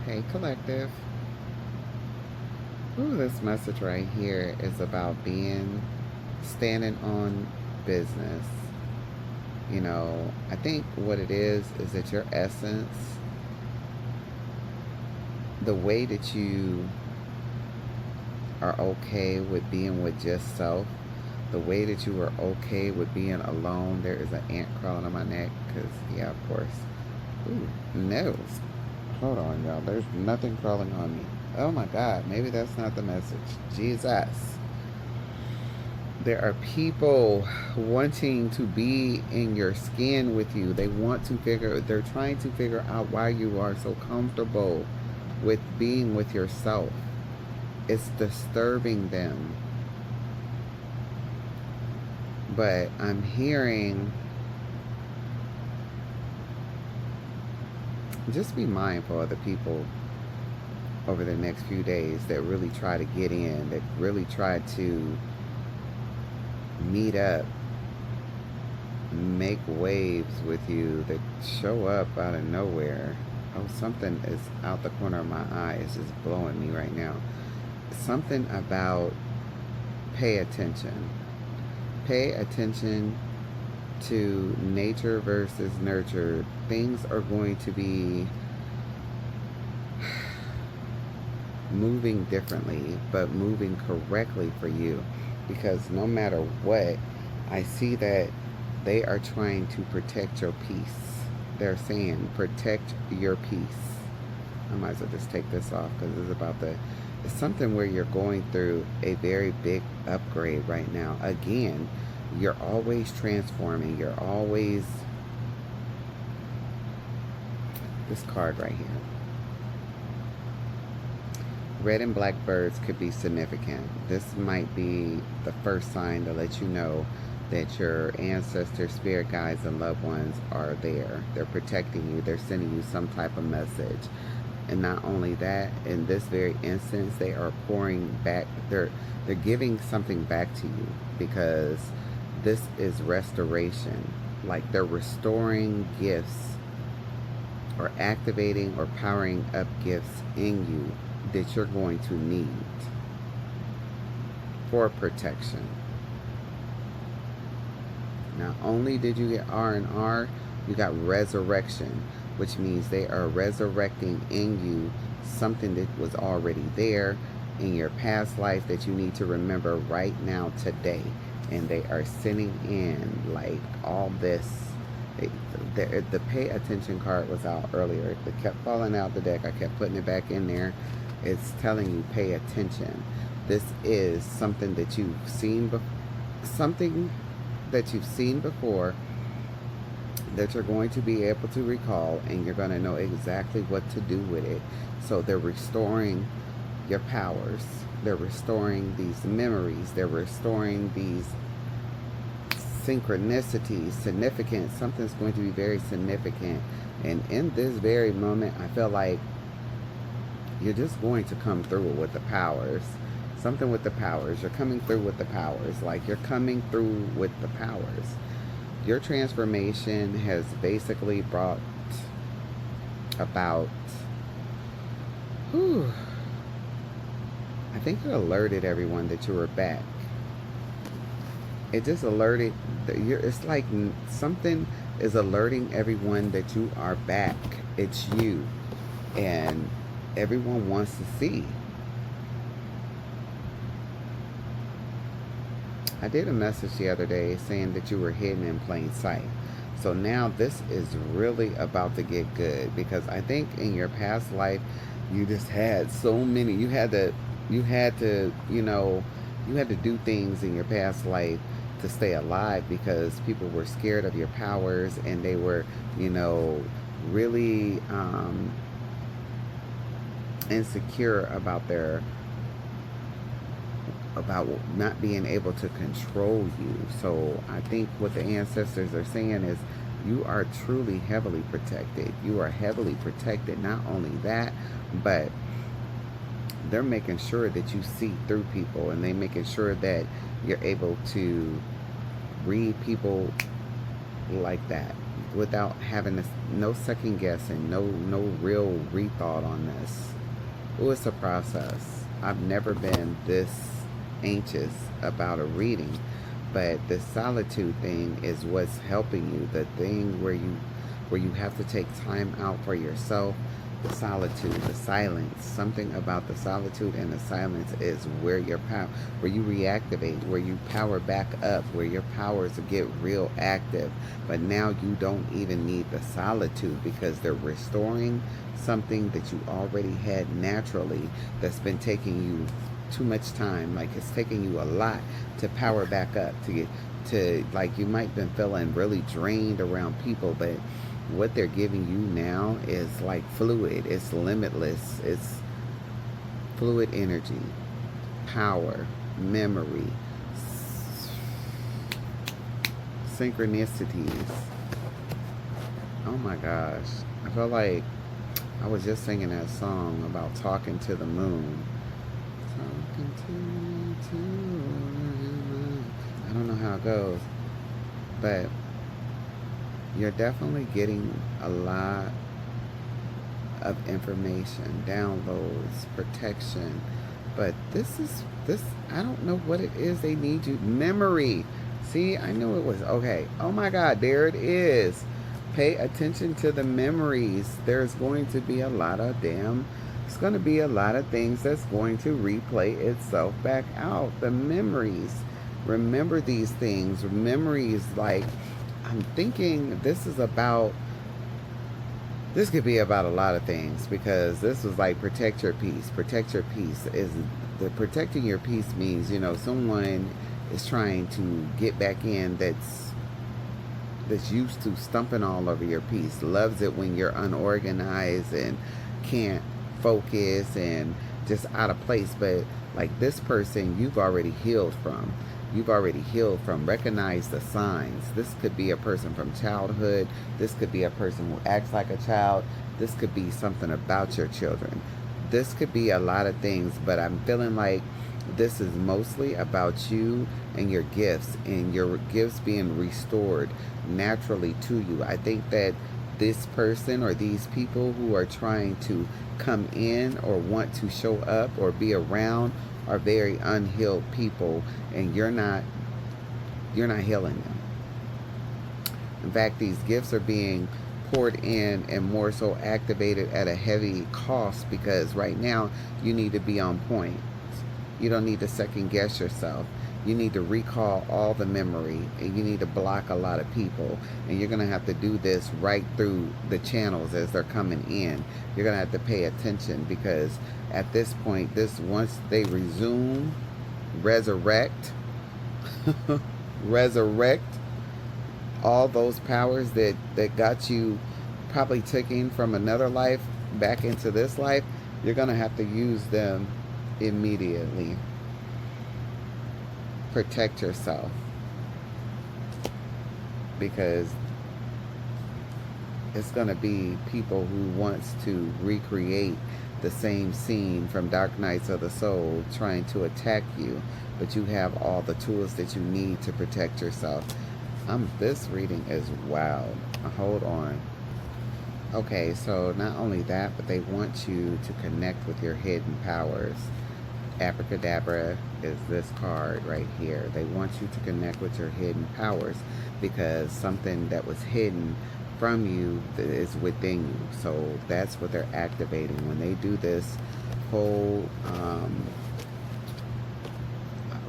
Hey, collective. Ooh, this message right here is about standing on business. I think what it is that your essence, the way that you are okay with being with just self, the way that you are okay with being alone. There is an ant crawling on my neck because, yeah, of course. Ooh, nose. Hold on, y'all. There's nothing crawling on me. Oh my God, maybe that's not the message. Jesus. There are people wanting to be in your skin with you. They're trying to figure out why you are so comfortable with being with yourself. It's disturbing them. But I'm hearing, just be mindful of the people over the next few days that really try to get in, that really try to meet up, make waves with you, that show up out of nowhere. Oh, something is out the corner of my eye. It's just blowing me right now. Something about pay attention. Pay attention to nature versus nurture. Things are going to be moving differently, but moving correctly for you. Because no matter what, I see that they are trying to protect your peace. They're saying, protect your peace. I might as well just take this off because it's something where you're going through a very big upgrade right now. Again, you're always transforming. You're always, this card right here. Red and black birds could be significant. This might be the first sign to let you know that your ancestors, spirit guides, and loved ones are there. They're protecting you. They're sending you some type of message. And not only that, in this very instance, they are pouring back. They're giving something back to you because this is restoration. Like they're restoring gifts or activating or powering up gifts in you that you're going to need for protection. Not only did you get R&R, you got resurrection, which means they are resurrecting in you something that was already there in your past life that you need to remember right now, today. And they are sending in like all this. The pay attention card was out earlier. It kept falling out the deck. I kept putting it back in there. It's telling you pay attention. This is something that you've seen before that you're going to be able to recall, and you're going to know exactly what to do with it. So they're restoring your powers. They're restoring these memories. They're restoring these synchronicities, significant. Something's going to be very significant. And in this very moment, I feel like you're just going to come through with the powers. Something with the powers. You're coming through with the powers. Like you're coming through with the powers. Your transformation has basically brought about, I think it alerted everyone that you were back. It just alerted, it's like something is alerting everyone that you are back. It's you. And everyone wants to see. I did a message the other day saying that you were hidden in plain sight. So now this is really about to get good, because I think in your past life you just had so many, you had to do things in your past life to stay alive, because people were scared of your powers, and they were, really insecure about not being able to control you. So I think what the ancestors are saying is you are truly heavily protected. You are heavily protected. Not only that, but they're making sure that you see through people, and they're making sure that you're able to read people like that. without having this, no second guessing, no real rethought on this. It was a process. I've never been this anxious about a reading, but the solitude thing is what's helping you. The thing where you have to take time out for yourself. The solitude, the silence, something about the solitude and the silence is where your power, where you reactivate, where you power back up, where your powers get real active. But now you don't even need the solitude because they're restoring something that you already had naturally that's been taking you too much time. Like it's taking you a lot to power back up, to get to, like, you might have been feeling really drained around people, but what they're giving you now is like fluid. It's limitless. It's fluid energy, power, memory, synchronicities. Oh my gosh. I feel like I was just singing that song about talking to the moon. Talking to the moon. I don't know how it goes, but you're definitely getting a lot of information, downloads, protection. But this, I don't know what it is they need you. Memory. See, I knew it was, okay. Oh my God, there it is. Pay attention to the memories. There's going to be a lot of it's going to be a lot of things that's going to replay itself back out. The memories. Remember these things. Memories, like, I'm thinking this could be about a lot of things, because this was like protect your peace. Protect your peace is the protecting your peace means, someone is trying to get back in that's used to stumping all over your peace, loves it when you're unorganized and can't focus and just out of place. But like this person, you've already healed from. You've already healed from. Recognize the signs. This could be a person from childhood. This could be a person who acts like a child. This could be something about your children. This could be a lot of things, but I'm feeling like this is mostly about you and your gifts, and your gifts being restored naturally to you. I think that this person or these people who are trying to come in or want to show up or be around are very unhealed people, and you're not healing them. In fact, these gifts are being poured in and more so activated at a heavy cost, because right now you need to be on point. You don't need to second guess yourself. You need to recall all the memory, and you need to block a lot of people. And you're going to have to do this right through the channels as they're coming in. You're going to have to pay attention, because at this point, once they resurrect all those powers that got you probably taken from another life back into this life, you're going to have to use them immediately. Protect yourself, because it's going to be people who wants to recreate the same scene from Dark Nights of the Soul trying to attack you, but you have all the tools that you need to protect yourself. This reading is wild. Hold on. Okay, so not only that, but they want you to connect with your hidden powers. Abracadabra is this card right here. They want you to connect with your hidden powers, because something that was hidden from you is within you. So that's what they're activating when they do this whole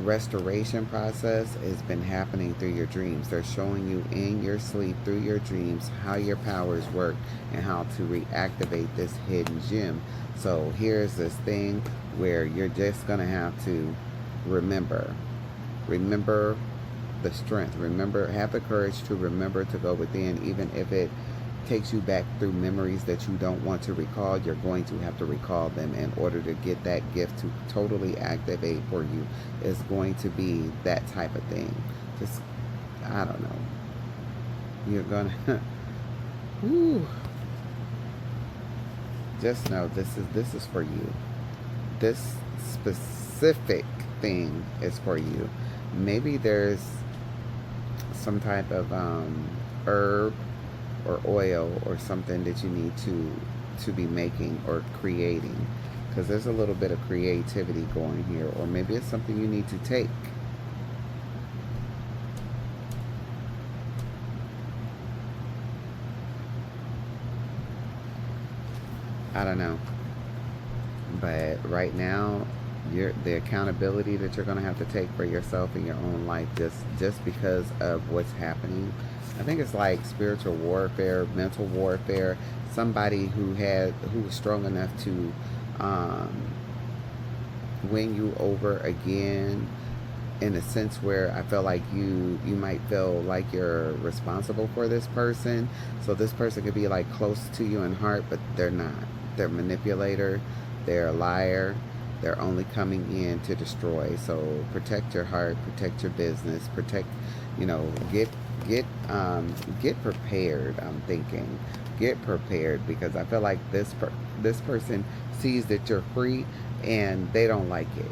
restoration process. Has been happening through your dreams. They're showing you in your sleep through your dreams how your powers work and how to reactivate this hidden gem. So here's this thing where you're just gonna have to remember the strength. Remember, have the courage to remember to go within, even if it takes you back through memories that you don't want to recall. You're going to have to recall them in order to get that gift to totally activate for you. It's going to be that type of thing. Just, I don't know. You're gonna whew. Just know this is for you. This specific thing is for you. Maybe there's some type of herb or oil or something that you need to be making or creating, because there's a little bit of creativity going here, or maybe it's something you need to take. I don't know, but right now, the accountability that you're going to have to take for yourself in your own life, just because of what's happening. I think it's like spiritual warfare, mental warfare. Somebody who was strong enough to um, win you over again, in a sense where I feel like you might feel like you're responsible for this person. So this person could be like close to you in heart, but they're not. They're a manipulator. They're a liar. They're only coming in to destroy. So protect your heart. Protect your business. Protect. Get get prepared. I'm thinking, get prepared, because I feel like this person sees that you're free and they don't like it.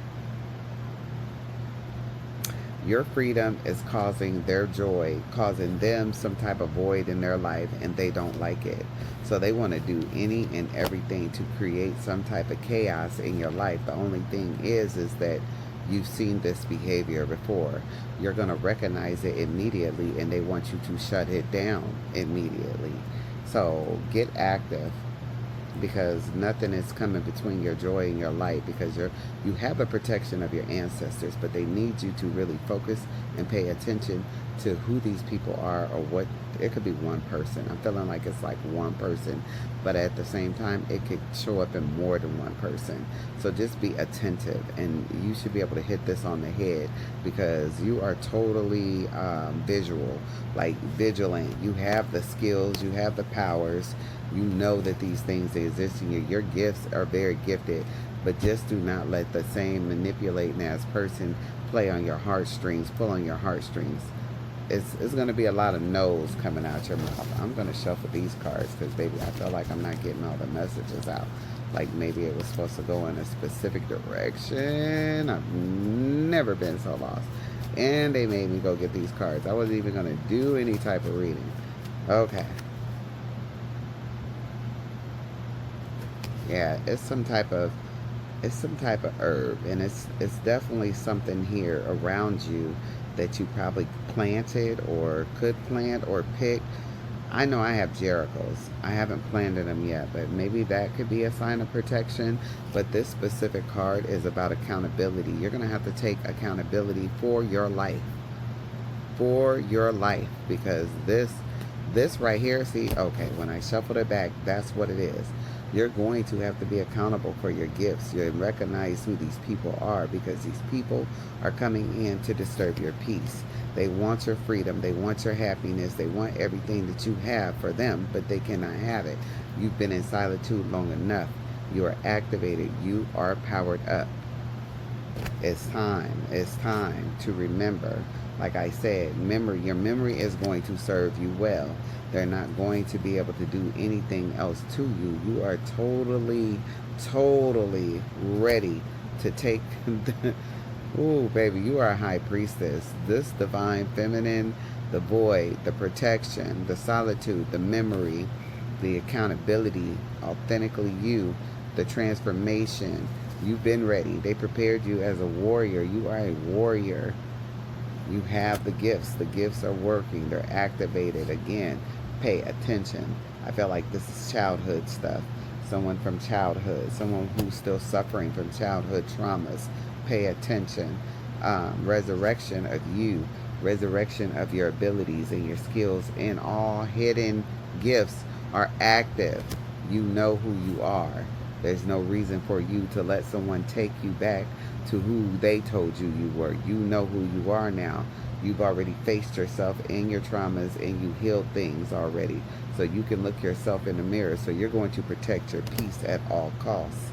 Your freedom is causing their joy, causing them some type of void in their life, and they don't like it. So they want to do any and everything to create some type of chaos in your life. The only thing is that you've seen this behavior before. You're going to recognize it immediately, and they want you to shut it down immediately. So get active, because nothing is coming between your joy and your light, because you have the protection of your ancestors, but they need you to really focus and pay attention to who these people are, or what. It could be one person. I'm feeling like it's like one person, but at the same time it could show up in more than one person. So just be attentive, and you should be able to hit this on the head, because you are totally visual, like vigilant. You have the skills, you have the powers. You know that these things exist in you. Your gifts are very gifted, but just do not let the same manipulating ass person play on your heartstrings, pull on your heartstrings. It's going to be a lot of no's coming out your mouth. I'm going to shuffle these cards, because, baby, I feel like I'm not getting all the messages out. Like maybe it was supposed to go in a specific direction. I've never been so lost. And they made me go get these cards. I wasn't even going to do any type of reading. Okay. Yeah, it's some type of herb, and it's definitely something here around you that you probably planted or could plant or pick. I know I have Jerichos. I haven't planted them yet, but maybe that could be a sign of protection. But this specific card is about accountability. You're going to have to take accountability for your life. For your life, because this right here, see, okay, when I shuffled it back, that's what it is. You're going to have to be accountable for your gifts. You recognize who these people are, because these people are coming in to disturb your peace. They want your freedom. They want your happiness. They want everything that you have for them, but they cannot have it. You've been in solitude long enough. You are activated. You are powered up. It's time. It's time to remember. Like I said, your memory is going to serve you well. They're not going to be able to do anything else to you. You are totally, totally ready to take the... Ooh, baby, you are a high priestess. This divine feminine, the void, the protection, the solitude, the memory, the accountability, authentically you, the transformation. You've been ready. They prepared you as a warrior. You are a warrior. You have the gifts. The gifts are working. They're activated. Again, pay attention. I feel like this is childhood stuff. Someone from childhood. Someone who's still suffering from childhood traumas. Pay attention. Resurrection of you. Resurrection of your abilities and your skills, and all hidden gifts are active. You know who you are. There's no reason for you to let someone take you back to who they told you you were. You know who you are now. You've already faced yourself in your traumas, and you healed things already. So you can look yourself in the mirror. So you're going to protect your peace at all costs.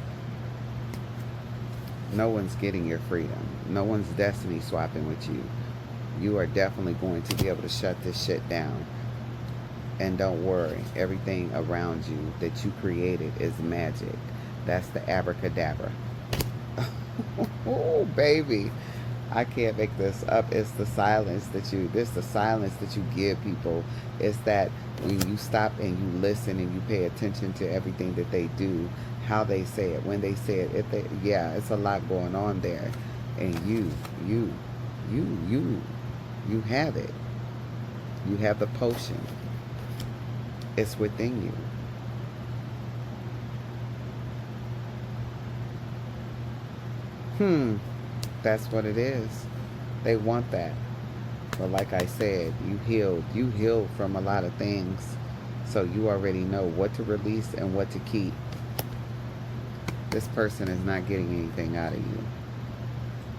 No one's getting your freedom. No one's destiny swapping with you. You are definitely going to be able to shut this shit down. And don't worry, everything around you that you created is magic. That's the abracadabra. Oh, baby. I can't make this up. It's the silence that the silence that you give people. It's that when you stop and you listen and you pay attention to everything that they do, how they say it, when they say it, if they, yeah, it's a lot going on there. And you, you, you have it. You have the potion. It's within you. That's what it is. They want that. But like I said, you healed. You healed from a lot of things. So you already know what to release and what to keep. This person is not getting anything out of you.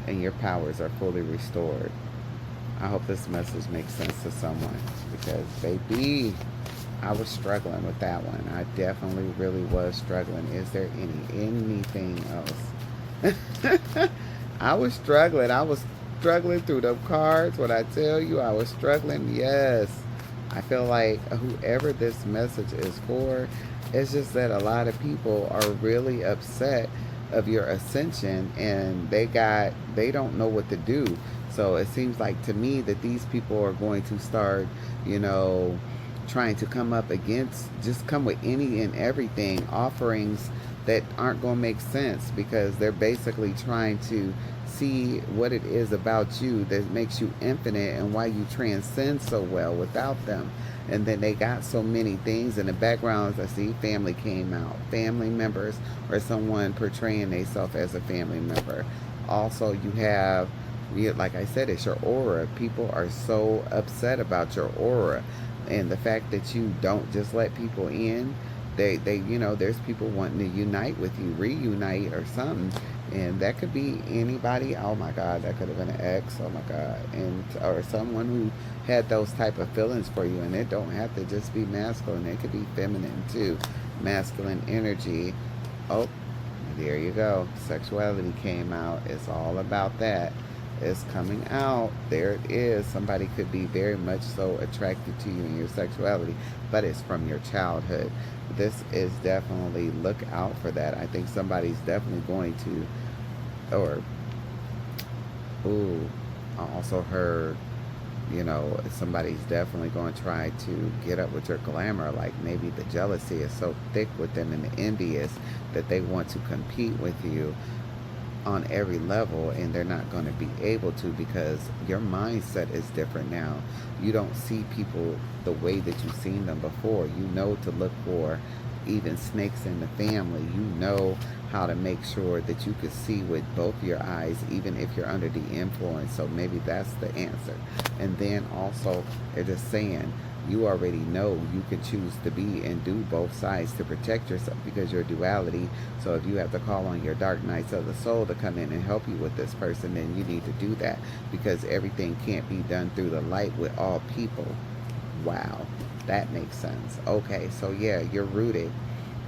And your powers are fully restored. I hope this message makes sense to someone. Because, baby, I was struggling with that one. I definitely really was struggling. Is there anything else? I was struggling. I was struggling through the cards. When I tell you I was struggling, yes. I feel like whoever this message is for, it's just that a lot of people are really upset of your ascension and they don't know what to do. So it seems like to me that these people are going to start, trying to come up against, just come with any and everything, offerings that aren't going to make sense because they're basically trying to see what it is about you that makes you infinite and why you transcend so well without them. And then they got so many things in the background. I see family came out, family members, or someone portraying themselves as a family member. Also, you have, like I said, it's your aura. People are so upset about your aura and the fact that you don't just let people in. They there's people wanting to unite with you, reunite or something, and that could be anybody. Oh my God, that could have been an ex. Oh my God, and or someone who had those type of feelings for you, and it don't have to just be masculine. It could be feminine too, masculine energy. Oh, there you go. Sexuality came out. It's all about that. It's coming out. There it is. Somebody could be very much so attracted to you in your sexuality, but it's from your childhood. This is definitely, look out for that. I think somebody's definitely going to, or, ooh, I also heard, somebody's definitely going to try to get up with your glamour. Like maybe the jealousy is so thick with them and the envious that they want to compete with you on every level, and they're not going to be able to because your mindset is different now. You don't see people the way that you've seen them before. You know to look for even snakes in the family. You know how to make sure that you could see with both your eyes even if you're under the influence. So maybe that's the answer. And then also they're just saying you already know you can choose to be and do both sides to protect yourself because you're duality. So if you have to call on your dark nights of the soul to come in and help you with this person, then you need to do that because everything can't be done through the light with all people. Wow, that makes sense. Okay, so yeah, you're rooted.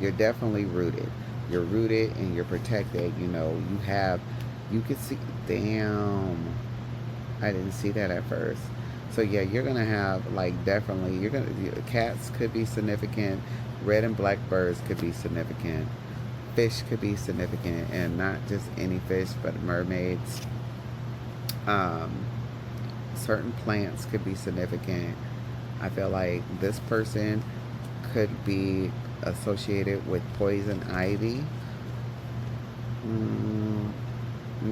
You're definitely rooted. You're rooted and you're protected. You can see, damn, I didn't see that at first. So yeah, you're gonna have definitely cats could be significant, red and black birds could be significant, fish could be significant, and not just any fish, but mermaids. Certain plants could be significant. I feel like this person could be associated with poison ivy.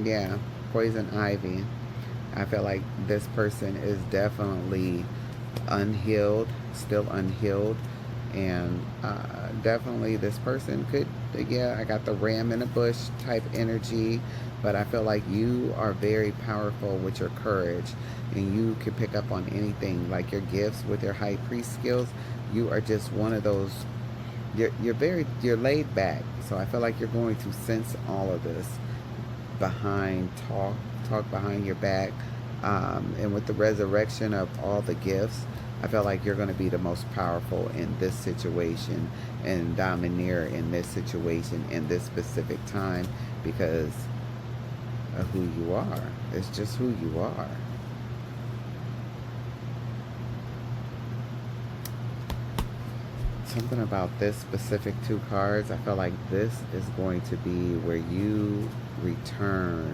Yeah, poison ivy. I feel like this person is definitely unhealed, still unhealed, and definitely this person could, yeah, I got the ram in a bush type energy, but I feel like you are very powerful with your courage, and you can pick up on anything, like your gifts with your high priest skills. You are just one of those, you're laid back, so I feel like you're going to sense all of this behind talk behind your back, and with the resurrection of all the gifts, I feel like you're going to be the most powerful in this situation and domineer in this situation in this specific time because of who you are. It's just who you are. Something about this specific two cards, I feel like this is going to be where you return.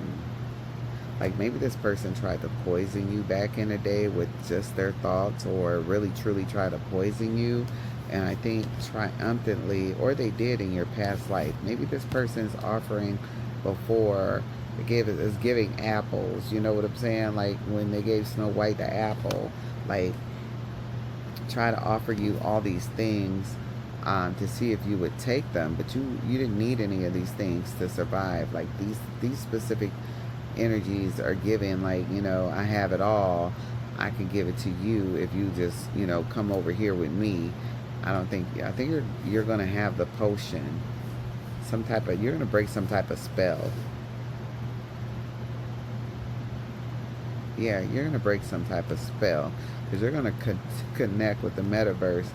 Like maybe this person tried to poison you back in the day with just their thoughts, or really truly try to poison you. And I think triumphantly, or they did in your past life. Maybe this person's offering before is giving apples. You know what I'm saying? Like when they gave Snow White the apple, like try to offer you all these things to see if you would take them, but you didn't need any of these things to survive. Like these specific energies are giving, like, you know, I have it all. I can give it to you if you just, you know, come over here with me. I think you're gonna have the potion, some type of, you're gonna break some type of spell. Yeah, you're gonna break some type of spell because you're gonna connect with the metaverse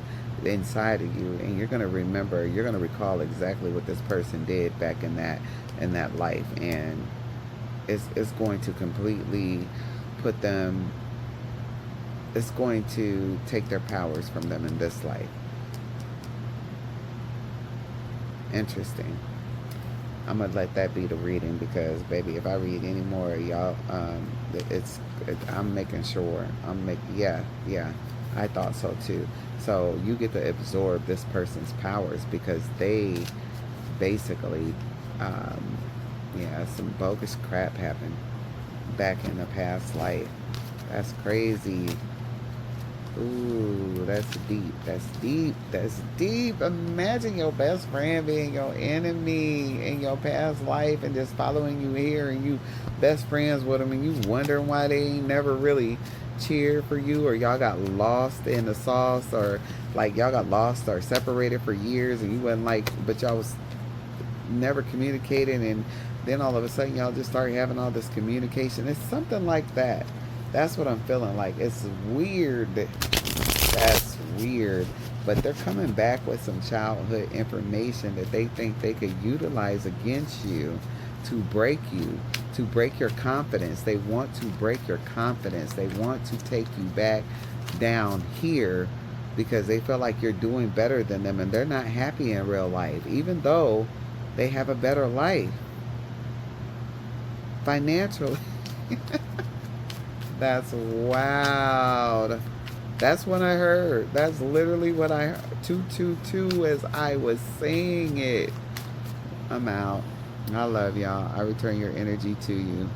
inside of you, and you're gonna remember, you're gonna recall exactly what this person did back in that life, and it's going to completely put them. It's going to take their powers from them in this life. Interesting. I'm gonna let that be the reading because, baby, if I read any more, y'all, I'm making sure. Yeah, yeah. I thought so too. So you get to absorb this person's powers because they basically, yeah, some bogus crap happened back in the past life. That's crazy. Ooh, that's deep. That's deep. That's deep. Imagine your best friend being your enemy in your past life and just following you here, and you best friends with them, and you wondering why they ain't never really cheered for you, or y'all got lost in the sauce, or like y'all got lost or separated for years, and you wasn't like, but y'all was never communicating, and then all of a sudden y'all just start having all this communication. It's something like that. That's what I'm feeling like. It's weird. That's weird. But they're coming back with some childhood information that they think they could utilize against you to break you, to break your confidence. They want to break your confidence. They want to take you back down here because they feel like you're doing better than them, and they're not happy in real life, even though they have a better life financially. That's wild. That's what I heard. That's literally what I heard. 222 as I was saying it. I'm out. I love y'all. I return your energy to you.